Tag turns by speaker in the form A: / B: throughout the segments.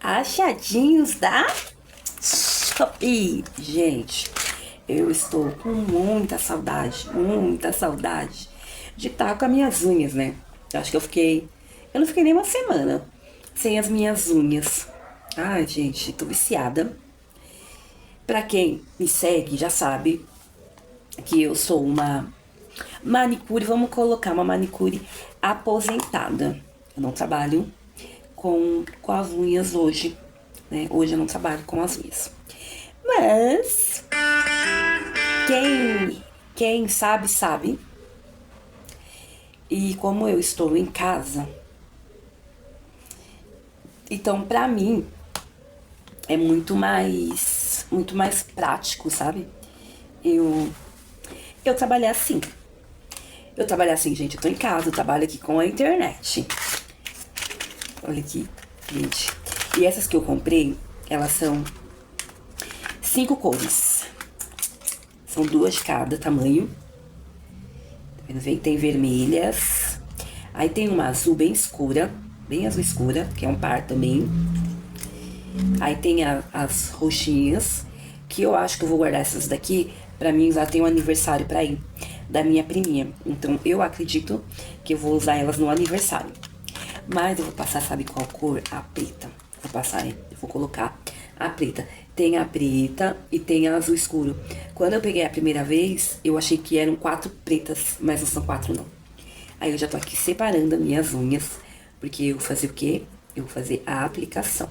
A: Achadinhos da Shopee. Gente, eu estou com muita saudade de estar com as minhas unhas, né? Eu acho que eu não fiquei nem uma semana sem as minhas unhas. Ai, gente, tô viciada. Pra quem me segue já sabe que eu sou uma manicure, vamos colocar uma manicure aposentada. Eu não trabalho com as unhas hoje, né? Hoje eu não trabalho com as unhas. Mas quem sabe, sabe. E como eu estou em casa, então pra mim é muito mais prático, sabe? Eu eu trabalhar assim. Eu trabalho assim, gente, eu tô em casa, eu trabalho aqui com a internet. Olha aqui, gente. E essas que eu comprei, elas são 5 cores. São 2 de cada tamanho. Tá vendo? Tem vermelhas. Aí tem uma azul bem escura, bem azul escura, que é um par também. Aí tem as roxinhas, que eu acho que eu vou guardar essas daqui pra mim usar. Tem um aniversário pra ir da minha priminha. Então eu acredito que eu vou usar elas no aniversário. Mas eu vou passar, sabe qual cor? A preta. Vou passar, eu vou colocar a preta. Tem a preta e tem a azul escuro. Quando eu peguei a primeira vez, eu achei que eram 4 pretas, mas não são 4 não. Aí eu já tô aqui separando as minhas unhas, porque eu vou fazer o quê? Eu vou fazer a aplicação.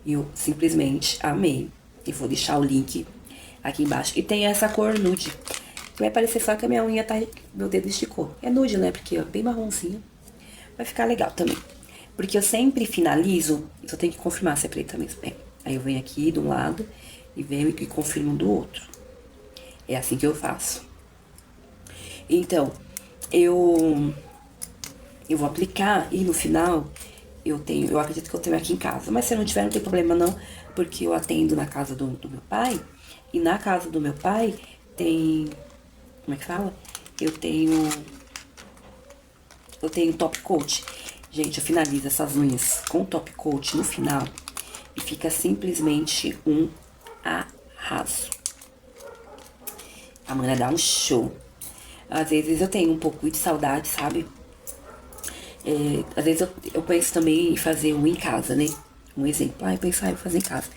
A: Eu simplesmente amei. E vou deixar o link aqui embaixo. E tem essa cor nude, que vai parecer só que a minha unha tá... Meu dedo esticou. É nude, né? Porque é bem marronzinho. Vai ficar legal também. Porque eu sempre finalizo, só tenho que confirmar se é preta mesmo. É. Aí eu venho aqui de um lado e venho e confirmo do outro. É assim que eu faço. Então, eu vou aplicar e no final eu acredito que eu tenho aqui em casa. Mas se eu não tiver, não tem problema não, porque eu atendo na casa do meu pai. E na casa do meu pai tem, como é que fala? Eu tenho top coat. Gente, eu finalizo essas unhas com top coat no final e fica simplesmente um arraso. A mana dá um show. Às vezes eu tenho um pouco de saudade, sabe? Às vezes eu penso também em fazer um em casa, né? Um exemplo, eu penso, vou fazer em casa.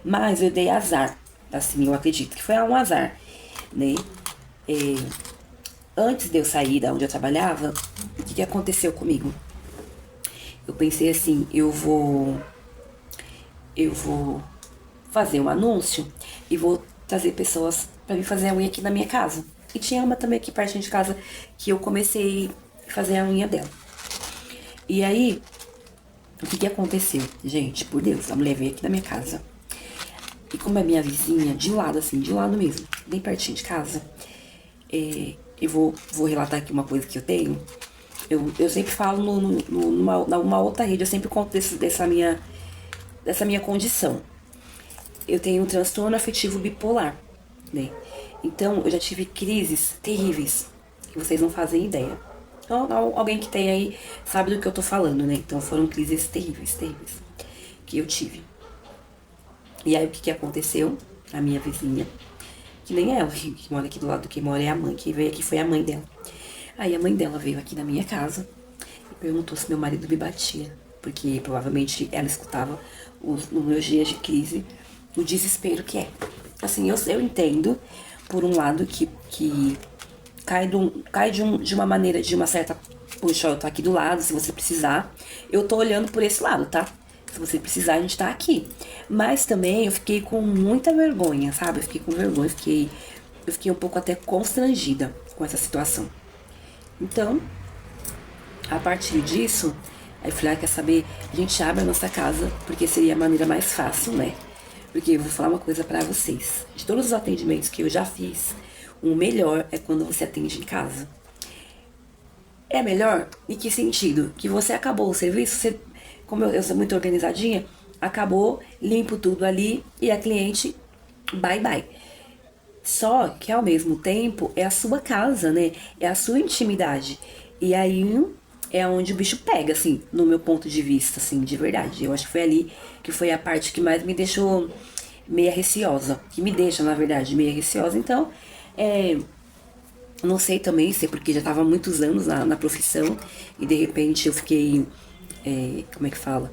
A: Mas eu dei azar, assim, eu acredito que foi um azar, né? Antes de eu sair da onde eu trabalhava, o que aconteceu comigo? Eu pensei assim, eu vou fazer um anúncio e vou trazer pessoas pra vir fazer a unha aqui na minha casa. E tinha uma também aqui perto de casa que eu comecei a fazer a unha dela. E aí, o que aconteceu? Gente, por Deus, a mulher veio aqui na minha casa. E como é minha vizinha, de lado assim, de lado mesmo, bem pertinho de casa, eu vou relatar aqui uma coisa que eu tenho. Eu sempre falo numa outra rede, eu sempre conto dessa minha condição. Eu tenho um transtorno afetivo bipolar, né? Então, eu já tive crises terríveis, que vocês não fazem ideia. Então, alguém que tem aí sabe do que eu tô falando, né? Então, foram crises terríveis que eu tive. E aí, o que aconteceu? A minha vizinha, que nem é ela que mora aqui do lado, quem mora é a mãe, quem veio aqui foi a mãe dela. Aí, a mãe dela veio aqui na minha casa e perguntou se meu marido me batia, porque provavelmente ela escutava nos meus dias de crise o desespero que é. Assim, eu entendo, por um lado, que cai de uma maneira, de uma certa... Puxa, eu tô aqui do lado, se você precisar. Eu tô olhando por esse lado, tá? Se você precisar, a gente tá aqui. Mas também eu fiquei com muita vergonha, sabe? Eu fiquei com vergonha, eu fiquei um pouco até constrangida com essa situação. Então, a partir disso, aí eu falei, quer saber? A gente abre a nossa casa, porque seria a maneira mais fácil, né? Porque eu vou falar uma coisa pra vocês. De todos os atendimentos que eu já fiz, o melhor é quando você atende em casa. É melhor? Em que sentido? Que você acabou o serviço, você, como eu sou muito organizadinha, acabou, limpo tudo ali e a cliente, bye bye. Só que ao mesmo tempo é a sua casa, né? É a sua intimidade. E aí é onde o bicho pega, assim, no meu ponto de vista, assim, de verdade. Eu acho que foi ali que foi a parte que mais me deixou meia receosa. Que me deixa, na verdade, meia receosa. Então, não sei também se é porque já tava há muitos anos na profissão e de repente eu fiquei. Como é que fala?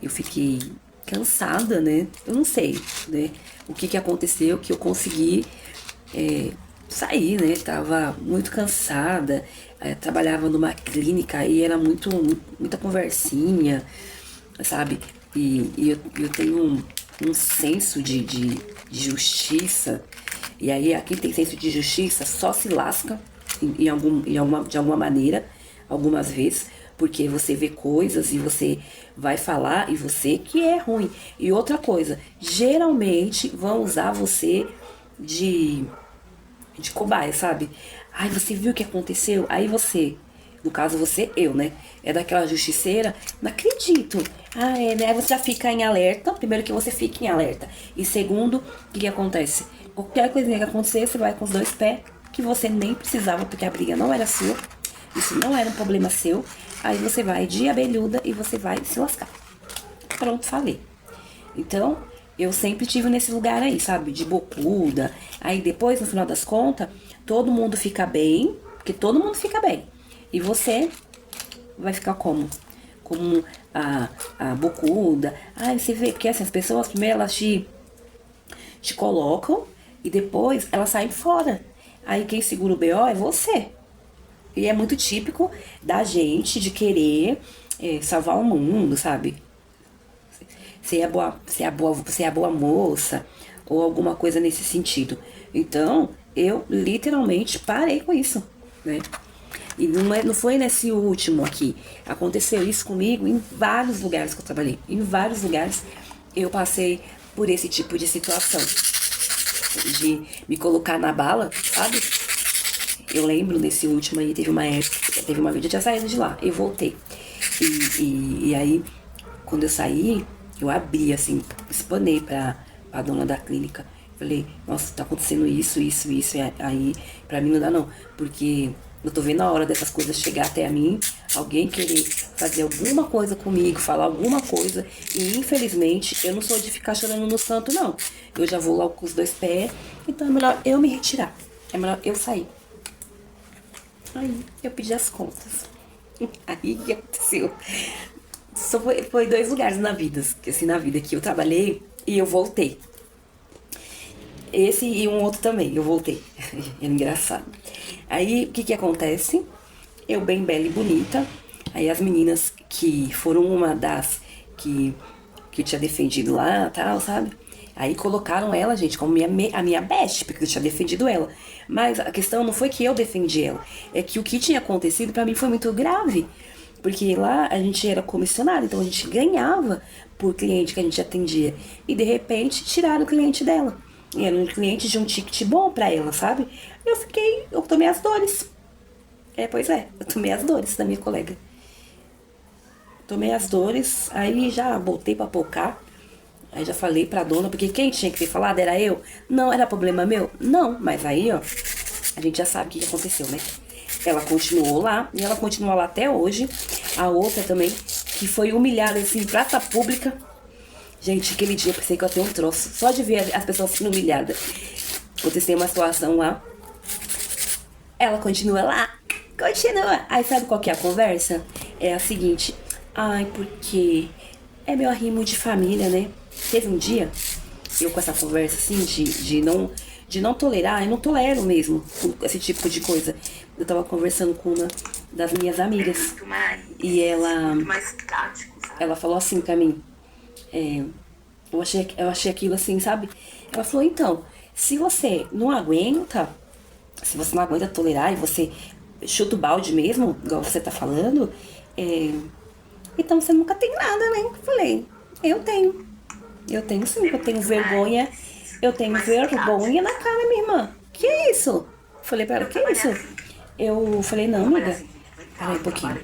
A: Eu fiquei cansada, né? Eu não sei, né? O que que aconteceu que eu consegui sair, né? Tava muito cansada, trabalhava numa clínica e era muita conversinha, sabe? E eu tenho um senso de justiça. E aí, quem tem senso de justiça só se lasca de alguma maneira, algumas vezes, porque você vê coisas e você vai falar e você que é ruim. E outra coisa, geralmente vão usar você de cobaia, sabe? Ai, você viu o que aconteceu? Aí você, no caso você, eu, né? É daquela justiceira, não acredito. Ah, né? Aí você já fica em alerta. Primeiro que você fica em alerta. E segundo, o que acontece? Qualquer coisinha que acontecer, você vai com os dois pés, que você nem precisava, porque a briga não era sua. Isso não era um problema seu. Aí você vai de abelhuda e você vai se lascar. Pronto, falei. Então, eu sempre tive nesse lugar aí, sabe? De bocuda. Aí depois, no final das contas, todo mundo fica bem, porque todo mundo fica bem. E você vai ficar como? Como a bocuda. Aí você vê, porque assim, as pessoas primeiro elas te colocam e depois elas saem fora. Aí quem segura o BO é você. E é muito típico da gente de querer salvar o mundo, sabe? Ser a boa moça, ou alguma coisa nesse sentido. Então, eu literalmente parei com isso, né? E não foi nesse último aqui. Aconteceu isso comigo em vários lugares que eu trabalhei. Em vários lugares eu passei por esse tipo de situação. De me colocar na bala, sabe? Eu lembro nesse último aí, teve uma vez eu tinha saído de lá, eu voltei. E aí, quando eu saí, eu abri, assim, espanei pra dona da clínica. Falei, nossa, tá acontecendo isso. E aí, pra mim não dá não. Porque eu tô vendo a hora dessas coisas chegar até a mim, alguém querer fazer alguma coisa comigo, falar alguma coisa. E infelizmente, eu não sou de ficar chorando no santo, não. Eu já vou logo com os dois pés, então é melhor eu me retirar. É melhor eu sair. Aí eu pedi as contas. Aí o que aconteceu? Só foi dois lugares na vida, assim, na vida que eu trabalhei e eu voltei. Esse e um outro também, eu voltei. É engraçado. Aí o que acontece? Eu bem bela e bonita. Aí as meninas que foram uma das que eu tinha defendido lá, tal, sabe? Aí colocaram ela, gente, como a minha best, porque eu tinha defendido ela. Mas a questão não foi que eu defendi ela, é que o que tinha acontecido pra mim foi muito grave. Porque lá a gente era comissionado, então a gente ganhava por cliente que a gente atendia. E de repente tiraram o cliente dela. E era um cliente de um ticket bom pra ela, sabe? Eu tomei as dores. Pois é, eu tomei as dores da minha colega. Tomei as dores, aí já voltei pra pocar. Aí já falei pra dona, porque quem tinha que ter falado era eu. Não era problema meu? Não, mas aí, ó, a gente já sabe o que aconteceu, né? Ela continuou lá, e ela continua lá até hoje. A outra também, que foi humilhada, assim, em praça pública. Gente, aquele dia eu pensei que eu ia ter um troço. Só de ver as pessoas sendo humilhadas. Aconteceu uma situação lá. Ela continua lá. Continua. Aí sabe qual que é a conversa? É a seguinte. Ai, porque é meu arrimo de família, né? Teve um dia, eu com essa conversa assim, de não tolerar, eu não tolero mesmo esse tipo de coisa. Eu tava conversando com uma das minhas amigas. E ela falou assim pra mim. Eu achei aquilo assim, sabe? Ela falou, então, se você não aguenta tolerar e você chuta o balde mesmo, igual você tá falando, então você nunca tem nada, né? Eu falei, eu tenho. Eu tenho sim, eu tenho vergonha. Eu tenho vergonha na cara, minha irmã. Que é isso? Falei pra ela, que é isso? Eu falei, não, amiga, peraí um pouquinho.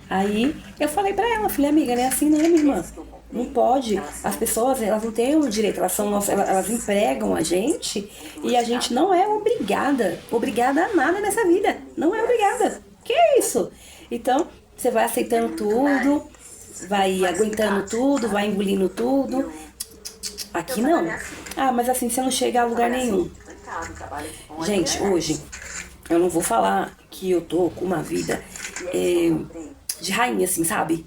A: Aí eu falei pra ela, falei, amiga, não é assim não, minha irmã. Não pode. As pessoas, elas não têm o direito, elas empregam a gente e a gente não é obrigada a nada nessa vida. Não é obrigada. Que é isso? isso. Então, você vai aceitando tudo, vai aguentando tudo, vai engolindo tudo. Aqui não. Ah, mas assim você não chega a lugar nenhum. Gente, hoje eu não vou falar que eu tô com uma vida de rainha, assim, sabe?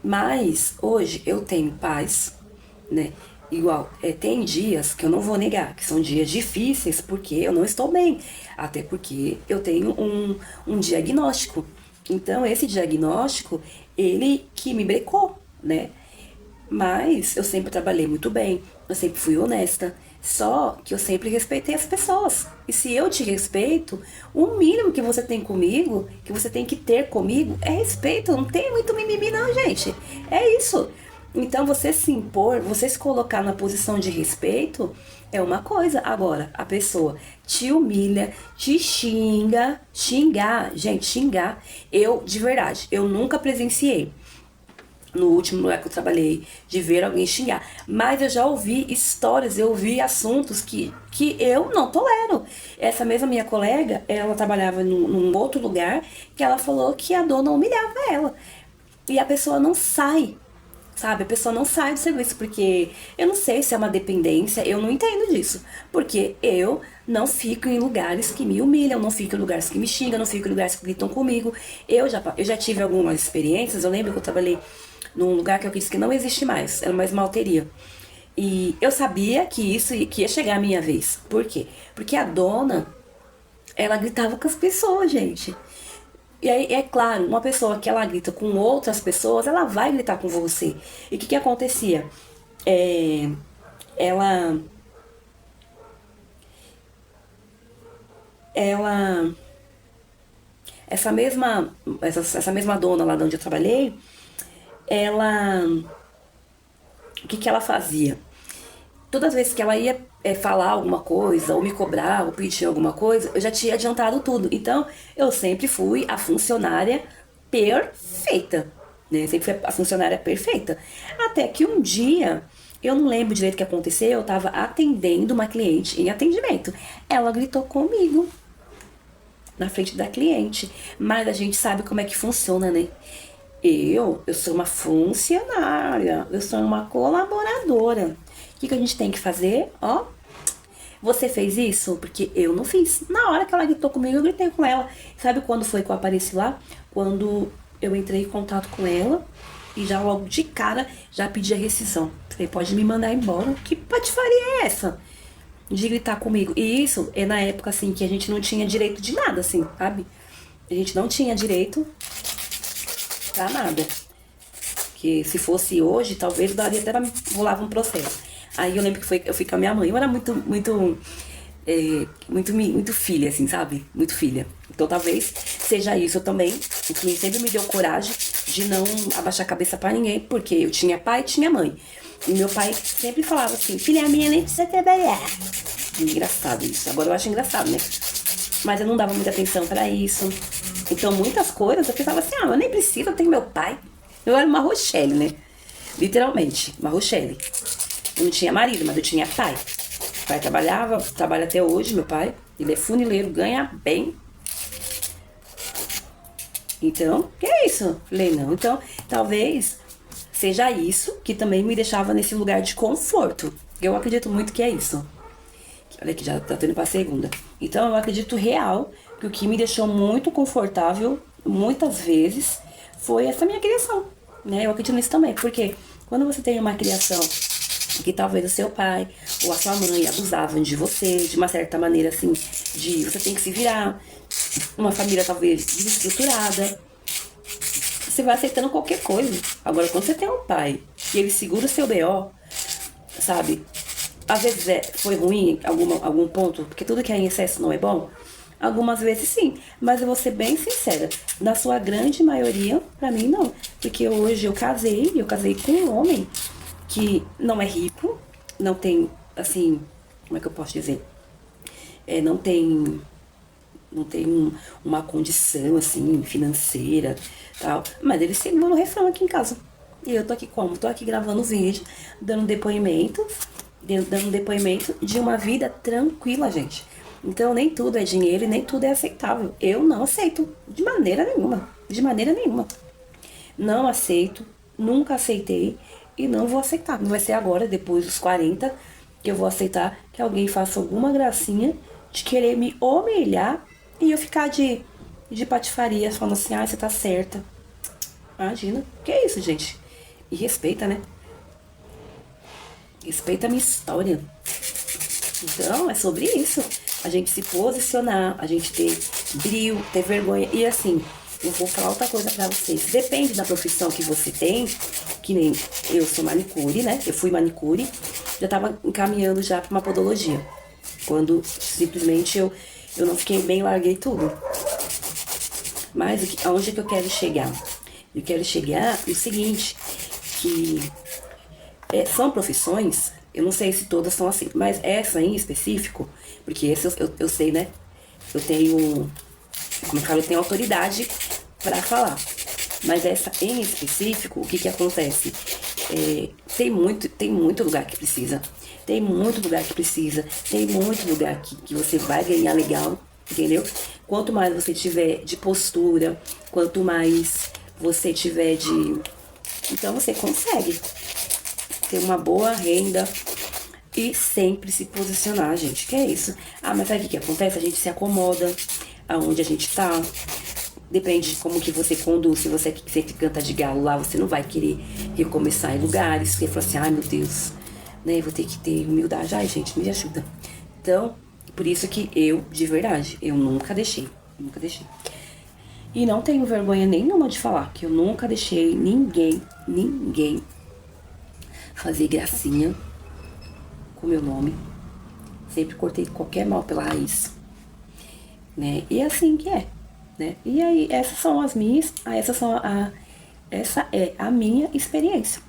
A: Mas hoje eu tenho paz, né? Igual, tem dias que eu não vou negar, que são dias difíceis, porque eu não estou bem. Até porque eu tenho um diagnóstico. Então, esse diagnóstico, ele que me brecou, né? Mas eu sempre trabalhei muito bem, eu sempre fui honesta. Só que eu sempre respeitei as pessoas. E se eu te respeito, o mínimo que você tem comigo, que você tem que ter comigo, é respeito. Não tem muito mimimi, não, gente. É isso. Então você se impor, você se colocar na posição de respeito é uma coisa. Agora, a pessoa te humilha, te xinga, xingar, gente, xingar. Eu, de verdade, eu nunca presenciei no último lugar que eu trabalhei, de ver alguém xingar. Mas eu já ouvi histórias, eu ouvi assuntos que eu não tolero. Essa mesma minha colega, ela trabalhava num outro lugar, que ela falou que a dona humilhava ela. E a pessoa não sai, sabe? A pessoa não sai do serviço, porque eu não sei se é uma dependência, eu não entendo disso. Porque eu não fico em lugares que me humilham, não fico em lugares que me xingam, não fico em lugares que gritam comigo. Eu já tive algumas experiências, eu lembro que eu trabalhei num lugar que eu disse que não existe mais, era uma esmalteria. E eu sabia que ia chegar a minha vez. Por quê? Porque a dona, ela gritava com as pessoas, gente. E aí, é claro, uma pessoa que ela grita com outras pessoas, ela vai gritar com você. E o que acontecia? É, ela... Ela... Essa mesma dona lá de onde eu trabalhei, ela... O que ela fazia? Todas as vezes que ela ia falar alguma coisa, ou me cobrar, ou pedir alguma coisa, eu já tinha adiantado tudo. Então, eu sempre fui a funcionária perfeita, né? Sempre fui a funcionária perfeita. Até que um dia, eu não lembro direito o que aconteceu, eu tava atendendo uma cliente em atendimento. Ela gritou comigo, na frente da cliente. Mas a gente sabe como é que funciona, né? Eu sou uma funcionária, eu sou uma colaboradora. O que a gente tem que fazer? Ó, você fez isso? Porque eu não fiz. Na hora que ela gritou comigo, eu gritei com ela. Sabe quando foi que eu apareci lá? Quando eu entrei em contato com ela e já logo de cara já pedi a rescisão. Falei, pode me mandar embora. Que patifaria é essa? De gritar comigo. E isso é na época, assim, que a gente não tinha direito de nada, assim, sabe? A gente não tinha direito pra nada. Que se fosse hoje, talvez daria até pra me rolar um processo. Aí eu lembro que eu fui com a minha mãe. Eu era muito filha, assim, sabe? Muito filha. Então talvez seja isso também, o que sempre me deu coragem de não abaixar a cabeça pra ninguém, porque eu tinha pai e tinha mãe. E meu pai sempre falava assim, filha minha, nem precisa trabalhar. Engraçado isso. Agora eu acho engraçado, né? Mas eu não dava muita atenção pra isso. Então muitas coisas eu pensava assim, eu nem preciso, eu tenho meu pai. Eu era uma Rochelle, né? Literalmente, uma Rochelle. Eu não tinha marido, mas eu tinha pai. O pai trabalha até hoje, meu pai. Ele é funileiro, ganha bem. Então, que é isso? Falei, não. Então, talvez seja isso que também me deixava nesse lugar de conforto. Eu acredito muito que é isso. Olha aqui, já tá tendo pra segunda. Então, eu acredito real que o que me deixou muito confortável, muitas vezes, foi essa minha criação. Né? Eu acredito nisso também. Porque quando você tem uma criação que talvez o seu pai ou a sua mãe abusavam de você, de uma certa maneira, assim, de você tem que se virar, uma família talvez desestruturada, você vai aceitando qualquer coisa. Agora, quando você tem um pai e ele segura o seu BO, sabe, às vezes foi ruim em algum ponto, porque tudo que é em excesso não é bom. Algumas vezes sim, mas eu vou ser bem sincera, na sua grande maioria, pra mim não, porque hoje eu casei com um homem que não é rico, não tem, assim, como é que eu posso dizer? Não tem uma condição, assim, financeira, tal. Mas ele segura o refrão aqui em casa. E eu tô aqui como? Tô aqui gravando vídeo, dando depoimento de uma vida tranquila, gente. Então nem tudo é dinheiro e nem tudo é aceitável. Eu não aceito de maneira nenhuma. De maneira nenhuma. Não aceito, nunca aceitei e não vou aceitar. Não vai ser agora, depois dos 40, que eu vou aceitar que alguém faça alguma gracinha de querer me humilhar e eu ficar de patifaria falando assim, ah, você tá certa. Imagina. Que é isso, gente? E respeita, né? Respeita a minha história. Então, é sobre isso. A gente se posicionar, a gente ter brio, ter vergonha. E assim, eu vou falar outra coisa pra vocês. Depende da profissão que você tem, que nem eu sou manicure, né? Eu fui manicure, já tava encaminhando já pra uma podologia. Quando simplesmente eu não fiquei bem, larguei tudo. Mas aonde que eu quero chegar? Eu quero chegar no seguinte, que são profissões, eu não sei se todas são assim, mas essa em específico, porque essa eu sei, né? Eu tenho, como eu falo, eu tenho autoridade para falar. Mas essa em específico, o que que acontece? Tem muito lugar que precisa. Tem muito lugar que precisa. Tem muito lugar que você vai ganhar legal, entendeu? Quanto mais você tiver de postura, quanto mais você tiver de... Então você consegue ter uma boa renda e sempre se posicionar, gente. Que é isso? Ah, mas sabe o que acontece? A gente se acomoda aonde a gente tá. Depende de como que você conduz. Se você sempre canta de galo lá, você não vai querer recomeçar em lugares. Você fala assim, ai meu Deus, né? Vou ter que ter humildade. Ai, gente, me ajuda. Então, por isso que eu, de verdade, eu nunca deixei. Nunca deixei. E não tenho vergonha nenhuma de falar que eu nunca deixei ninguém fazer gracinha com meu nome. Sempre cortei qualquer mal pela raiz, né? E é assim que é, né? E aí, essas são as minhas, essa é a minha experiência,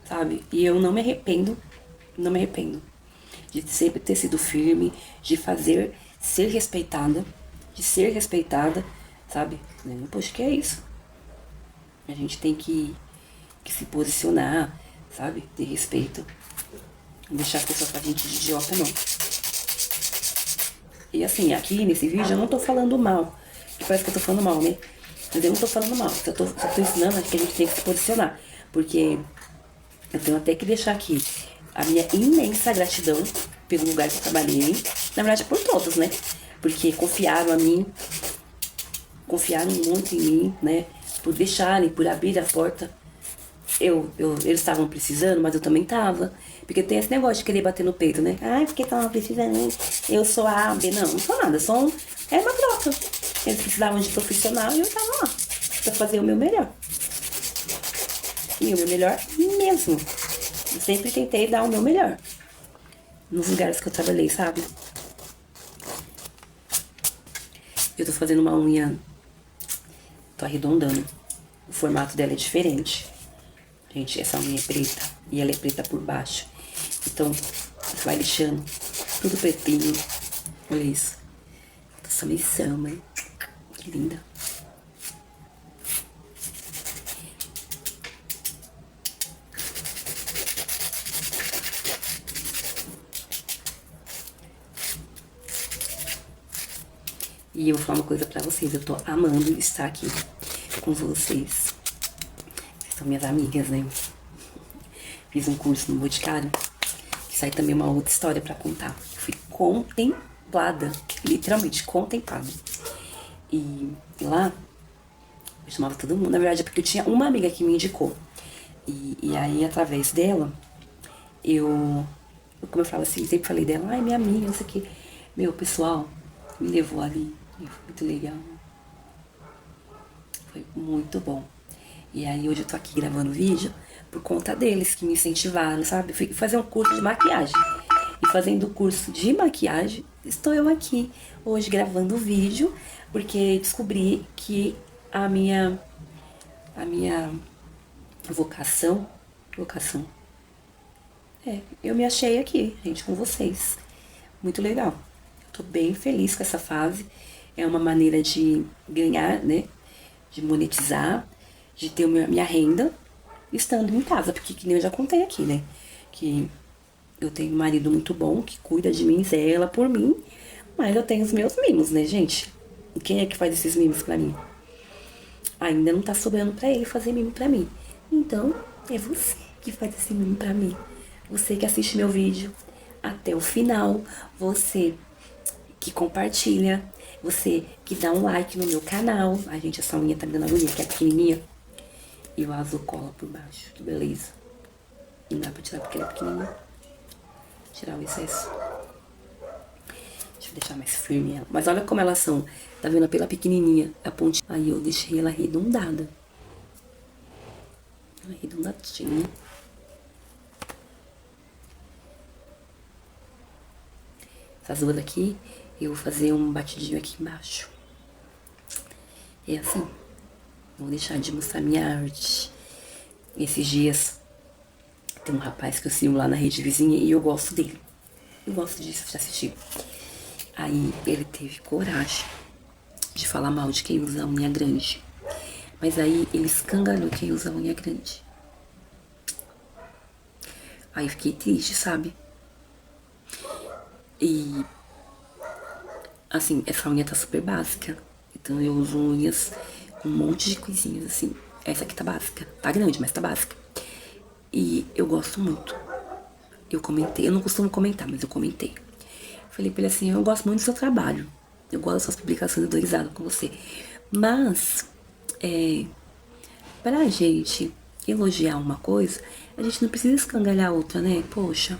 A: sabe? E eu não me arrependo de sempre ter sido firme, de ser respeitada, sabe? Poxa, que é isso? A gente tem que se posicionar, sabe? Ter respeito. Não deixar a pessoa pra gente de idiota, não. E assim, aqui nesse vídeo eu não tô falando mal. Que parece que eu tô falando mal, né? Mas eu não tô falando mal. Só tô ensinando que a gente tem que se posicionar. Porque eu tenho até que deixar aqui a minha imensa gratidão pelo lugar que eu trabalhei. Na verdade, por todos, né? Porque confiaram muito em mim, né? Por deixarem, por abrir a porta. Eles estavam precisando, mas eu também tava. Porque tem esse negócio de querer bater no peito, né? Ai, porque tava precisando. Eu sou a B. Não sou nada. É uma troca. Eles precisavam de profissional e eu tava lá. Pra fazer o meu melhor. E o meu melhor mesmo. Eu sempre tentei dar o meu melhor. Nos lugares que eu trabalhei, sabe? Eu tô fazendo uma unha. Tô arredondando. O formato dela é diferente. Gente, essa unha é preta e ela é preta por baixo. Então, você vai lixando tudo pretinho. Olha isso. Essa missão, né? Que linda. E eu vou falar uma coisa pra vocês. Eu tô amando estar aqui com vocês. Vocês são minhas amigas, né? Fiz um curso no Boticário, que sai também uma outra história pra contar. Eu fui contemplada, literalmente contemplada. E lá, eu chamava todo mundo, na verdade é porque eu tinha uma amiga que me indicou. E aí, através dela, como eu falo assim, sempre falei dela, ai, minha amiga, não sei o que. Meu, pessoal me levou ali, foi muito legal. Foi muito bom. E aí hoje eu tô aqui gravando vídeo por conta deles que me incentivaram, sabe? Fui fazer um curso de maquiagem. E fazendo o curso de maquiagem, estou eu aqui hoje gravando vídeo, porque descobri que a minha vocação, eu me achei aqui, gente, com vocês. Muito legal. Tô bem feliz com essa fase. É uma maneira de ganhar, né? De monetizar, de ter minha renda estando em casa. Porque, que nem eu já contei aqui, né? Que eu tenho um marido muito bom, que cuida de mim, zela por mim. Mas eu tenho os meus mimos, né, gente? E quem é que faz esses mimos pra mim? Ainda não tá sobrando pra ele fazer mimo pra mim. Então, é você que faz esse mimo pra mim. Você que assiste meu vídeo até o final. Você que compartilha. Você que dá um like no meu canal. A gente, essa unha tá me dando agonia, que é pequenininha. E o azul cola por baixo. Que beleza. Não dá pra tirar porque ela é pequenininha. Tirar o excesso. Deixa eu deixar mais firme ela. Mas olha como elas são. Tá vendo? Pela pequenininha, a pontinha. Aí eu deixei ela arredondada. Arredondadinha. Essas duas daqui, eu vou fazer um batidinho aqui embaixo. É assim. Vou deixar de mostrar minha arte. Esses dias, tem um rapaz que eu sigo lá na rede vizinha e eu gosto dele. Eu gosto de assistir. Aí ele teve coragem de falar mal de quem usa unha grande. Mas aí ele escangalhou quem usa unha grande. Aí eu fiquei triste, sabe? E assim, essa unha tá super básica. Então eu uso unhas com um monte de coisinhas assim. Essa aqui tá básica. Tá grande, mas tá básica. E eu gosto muito. Eu comentei, eu não costumo comentar, mas eu comentei. Falei pra ele assim, eu gosto muito do seu trabalho. Eu gosto das suas publicações, eu dou risada com você. Mas, pra gente elogiar uma coisa, a gente não precisa escangalhar a outra, né? Poxa,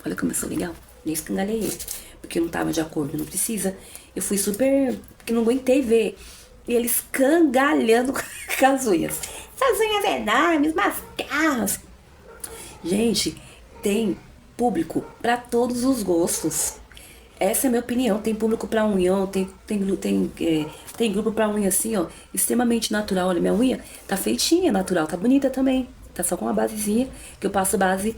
A: olha como eu sou legal. Nem escangalhei ele, porque eu não tava de acordo, não precisa. Eu fui super, porque não aguentei ver ele escangalhando com as unhas. Essas unhas enormes, mascaras. Gente, tem público pra todos os gostos. Essa é a minha opinião. Tem público pra unhão, tem grupo pra unha assim, ó, extremamente natural. Olha, minha unha tá feitinha, natural, tá bonita também. Tá só com uma basezinha, que eu passo base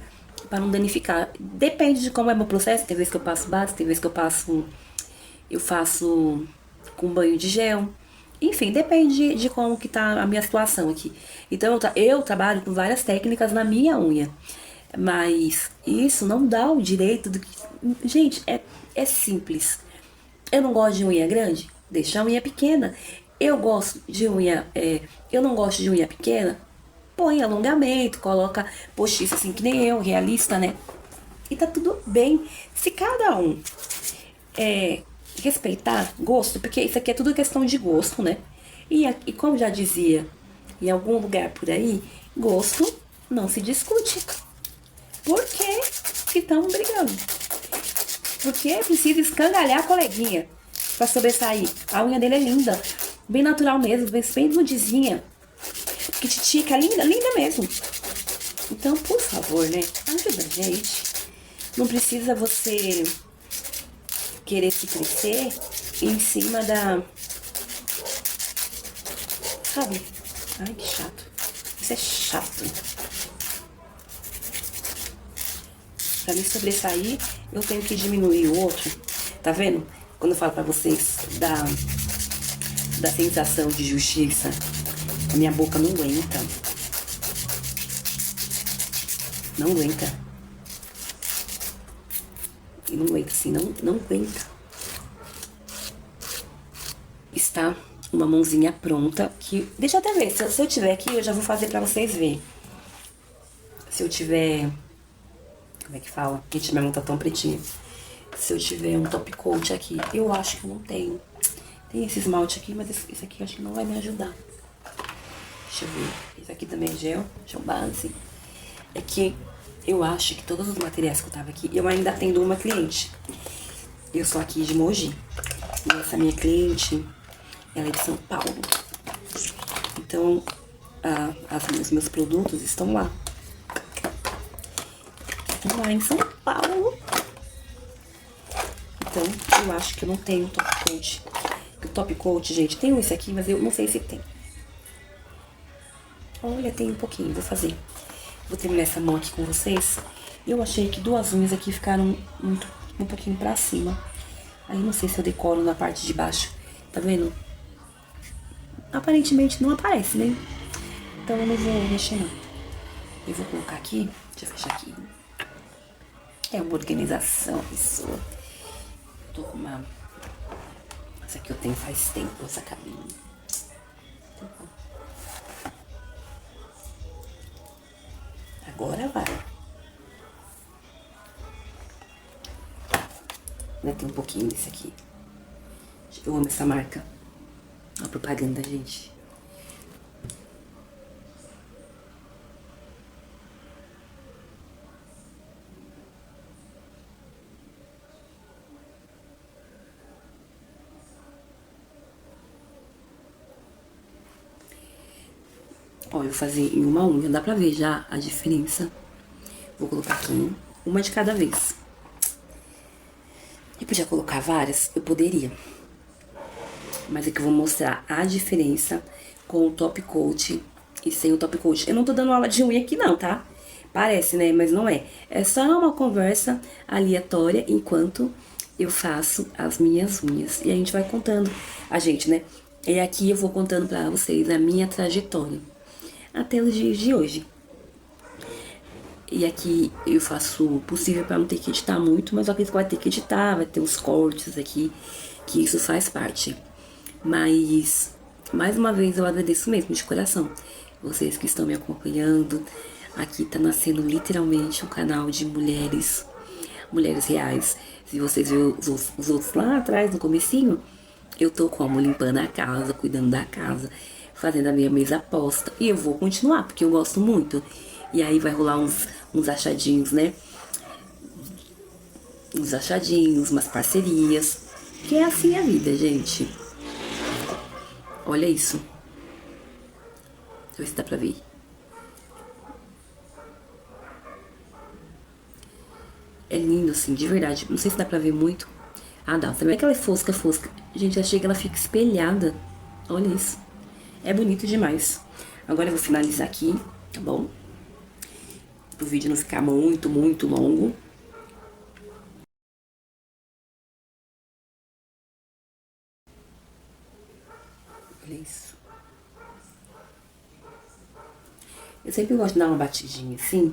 A: pra não danificar. Depende de como é meu processo. Tem vezes que eu passo base, tem vezes que eu faço com banho de gel. Enfim, depende de como que tá a minha situação aqui. Então eu trabalho com várias técnicas na minha unha. Mas isso não dá o direito do que... Gente, é simples. Eu não gosto de unha grande, deixa a unha pequena. Eu gosto de unha... eu não gosto de unha pequena, põe alongamento, coloca postiça assim que nem eu, realista, né? E tá tudo bem. Se cada um respeitar gosto, porque isso aqui é tudo questão de gosto, né? E como já dizia em algum lugar por aí, gosto não se discute. Por que que estão brigando? Porque precisa escangalhar a coleguinha pra sobressair. A unha dele é linda, bem natural mesmo, bem nudezinha. Porque titica é linda, linda mesmo. Então, por favor, né? Ajuda a gente. Não precisa você querer se crescer em cima da... Sabe? Ai, que chato. Isso é chato. Pra me sobressair, eu tenho que diminuir o outro. Tá vendo? Quando eu falo pra vocês da sensação de justiça, a minha boca não aguenta. Não aguenta. E não aguenta assim, não aguenta. Está uma mãozinha pronta que... Deixa eu até ver, se eu tiver aqui, eu já vou fazer pra vocês verem. Se eu tiver... Como é que fala? Gente, minha mão tá tão pretinha. Se eu tiver um top coat aqui, eu acho que eu não tenho. Tem esse esmalte aqui, mas esse aqui eu acho que não vai me ajudar. Deixa eu ver. Esse aqui também é gel base. É que eu acho que todos os materiais que eu tava aqui, eu ainda atendo uma cliente. Eu sou aqui de Mogi. E essa minha cliente, ela é de São Paulo. Então, os meus produtos estão lá. Lá em São Paulo. Então, eu acho que eu não tenho top coat. O top coat, gente, tem esse aqui, mas eu não sei se tem. Olha, tem um pouquinho, vou fazer. Vou terminar essa mão aqui com vocês. Eu achei que duas unhas aqui ficaram um pouquinho pra cima. Aí não sei se eu decoro na parte de baixo. Tá vendo? Aparentemente não aparece, né? Então eu não vou mexer não. Eu vou colocar aqui, deixa eu fechar aqui. É uma organização, pessoa. tô com uma... Essa aqui eu tenho faz tempo, essa cabine. Agora vai. Ainda tem um pouquinho desse aqui. Eu amo essa marca. A propaganda, gente. Ó, eu vou fazer em uma unha. Dá pra ver já a diferença. Vou colocar aqui uma de cada vez. Eu podia colocar várias? Eu poderia. Mas é que eu vou mostrar a diferença com o top coat e sem o top coat. Eu não tô dando aula de unha aqui não, tá? Parece, né? Mas não é. É só uma conversa aleatória enquanto eu faço as minhas unhas. E a gente vai contando, a gente, né? E aqui eu vou contando pra vocês a minha trajetória até os dias de hoje. E aqui eu faço o possível pra não ter que editar muito, mas acredito que vai ter que editar, vai ter uns cortes aqui, que isso faz parte. Mas, mais uma vez, eu agradeço mesmo, de coração, vocês que estão me acompanhando. Aqui tá nascendo literalmente um canal de mulheres reais. Se vocês viram os outros lá atrás, no comecinho, eu tô como limpando a casa, cuidando da casa, fazendo a minha mesa posta. E eu vou continuar, porque eu gosto muito. E aí vai rolar uns achadinhos, né? Uns achadinhos, umas parcerias. Que é assim a vida, gente. Olha isso. Deixa eu ver se dá pra ver. É lindo, assim, de verdade. Não sei se dá pra ver muito. Ah, dá. Também aquela fosca. Gente, já chega, ela fica espelhada. Olha isso. É bonito demais. Agora eu vou finalizar aqui, tá bom? Pro vídeo não ficar muito, muito longo. Olha isso. Eu sempre gosto de dar uma batidinha assim.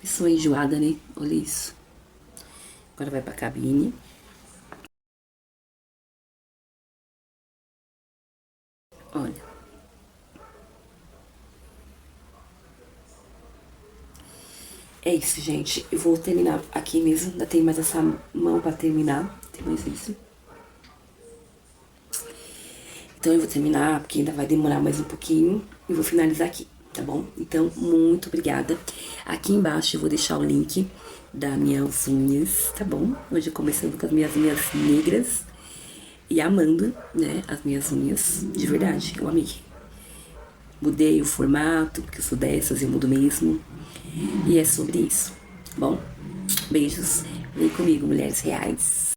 A: Pessoa enjoada, né? Olha isso. Agora vai pra cabine. Olha. É isso, gente. Eu vou terminar aqui mesmo. Ainda tem mais essa mão pra terminar. Tem mais isso. Então eu vou terminar, porque ainda vai demorar mais um pouquinho. E vou finalizar aqui, tá bom? Então, muito obrigada. Aqui embaixo eu vou deixar o link das minhas unhas, tá bom? Hoje começando com as minhas unhas negras. E amando, né, as minhas unhas. De verdade, eu amei. Mudei o formato, porque eu sou dessas, eu mudo mesmo. E é sobre isso, tá bom? Beijos. Vem comigo, mulheres reais.